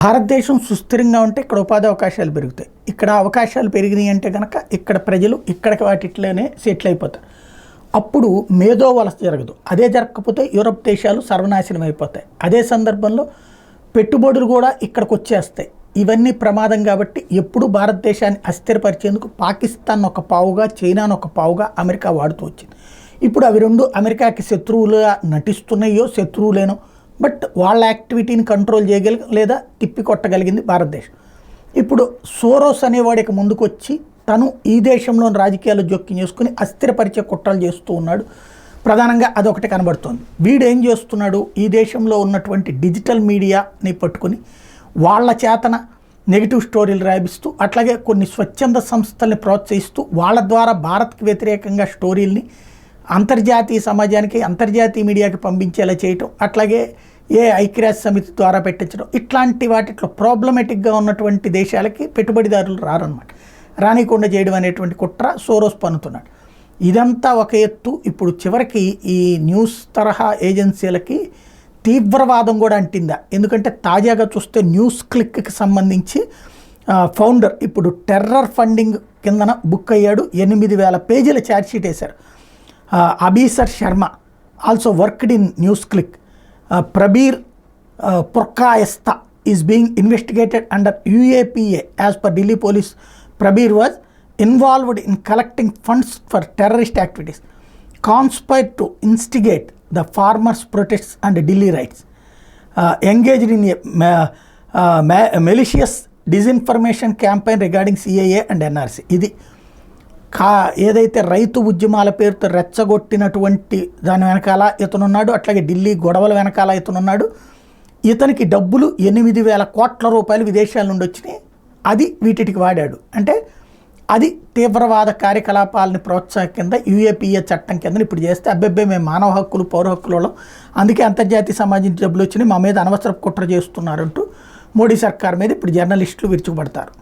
భారతదేశం సుస్థిరంగా ఉంటే ఇక్కడ ఉపాధి అవకాశాలు పెరుగుతాయి. ఇక్కడ అవకాశాలు పెరిగినాయి అంటే కనుక ఇక్కడ ప్రజలు ఇక్కడికి వాటిట్లోనే సెటిల్ అయిపోతారు. అప్పుడు మేధో వలస జరగదు. అదే జరగకపోతే యూరప్ దేశాలు సర్వనాశనం అయిపోతాయి. అదే సందర్భంలో పెట్టుబడులు కూడా ఇక్కడికి వచ్చేస్తాయి. ఇవన్నీ ప్రమాదం కాబట్టి ఎప్పుడు భారతదేశాన్ని అస్థిరపరిచేందుకు పాకిస్తాన్ ఒక పావుగా, చైనాను ఒక పావుగా అమెరికా వాడుతూ వచ్చింది. ఇప్పుడు అవి రెండు అమెరికాకి శత్రువులుగా నటిస్తున్నాయో శత్రువులేనో, బట్ వాళ్ళ యాక్టివిటీని కంట్రోల్ చేయగలిగి లేదా తిప్పి కొట్టగలిగింది భారతదేశం. ఇప్పుడు సోరోస్ అనేవాడికి ముందుకు వచ్చి తను ఈ దేశంలోని రాజకీయాలు జోక్యం చేసుకుని అస్థిరపరిచే కుట్రలు చేస్తూ ఉన్నాడు. ప్రధానంగా అదొకటి కనబడుతోంది. వీడు ఏం చేస్తున్నాడు, ఈ దేశంలో ఉన్నటువంటి డిజిటల్ మీడియాని పట్టుకుని వాళ్ళ చేతన నెగిటివ్ స్టోరీలు రాయిస్తూ, అట్లాగే కొన్ని స్వచ్ఛంద సంస్థల్ని ప్రోత్సహిస్తూ వాళ్ళ ద్వారా భారత్కి వ్యతిరేకంగా స్టోరీల్ని అంతర్జాతీయ సమాజానికి, అంతర్జాతీయ మీడియాకి పంపించేలా చేయటం, అట్లాగే ఐక్యరాజ్య సమితి ద్వారా పెట్టించడం, ఇట్లాంటి వాటిలో ప్రాబ్లమేటిక్గా ఉన్నటువంటి దేశాలకి పెట్టుబడిదారులు రారన్నమాట. రానికుండా చేయడం అనేటువంటి కుట్ర సోరోస్ పన్నుతున్నాడు. ఇదంతా ఒక ఎత్తు. ఇప్పుడు చివరికి ఈ న్యూస్ తరహా ఏజెన్సీలకి తీవ్రవాదం కూడా అంటిందా. ఎందుకంటే తాజాగా చూస్తే న్యూస్ క్లిక్కి సంబంధించి ఫౌండర్ ఇప్పుడు టెర్రర్ ఫండింగ్ కిందన బుక్ అయ్యాడు. 8,000 పేజీల ఛార్జ్షీట్ వేశారు. Abhisar Sharma also worked in NewsClick. Prabir Purkayastha is being investigated under UAPA as per Delhi police. Prabir was involved in collecting funds for terrorist activities, conspire to instigate the farmers protests and Delhi riots, engaged in malicious disinformation campaign regarding CAA and NRC. ఇది ఏదైతే రైతు ఉద్యమాల పేరుతో రెచ్చగొట్టినటువంటి దాని వెనకాల ఇతనున్నాడు. అట్లాగే ఢిల్లీ గొడవల వెనకాల ఇతనున్నాడు. ఇతనికి డబ్బులు 8,000 కోట్ల రూపాయలు విదేశాల నుండి వచ్చినాయి. అది వీటికి వాడాడు. అంటే అది తీవ్రవాద కార్యకలాపాలని ప్రోత్సాహం కింద UAPA చట్టం కింద ఇప్పుడు చేస్తే అబ్బెబ్బే మేము మానవ హక్కులు, పౌర హక్కులలో అందుకే అంతర్జాతీయ సమాజం డబ్బులు వచ్చినాయి, మా మీద అనవసర కుట్ర చేస్తున్నారంటూ మోడీ సర్కార్ మీద ఇప్పుడు జర్నలిస్టులు విరుచుకుపడతారు.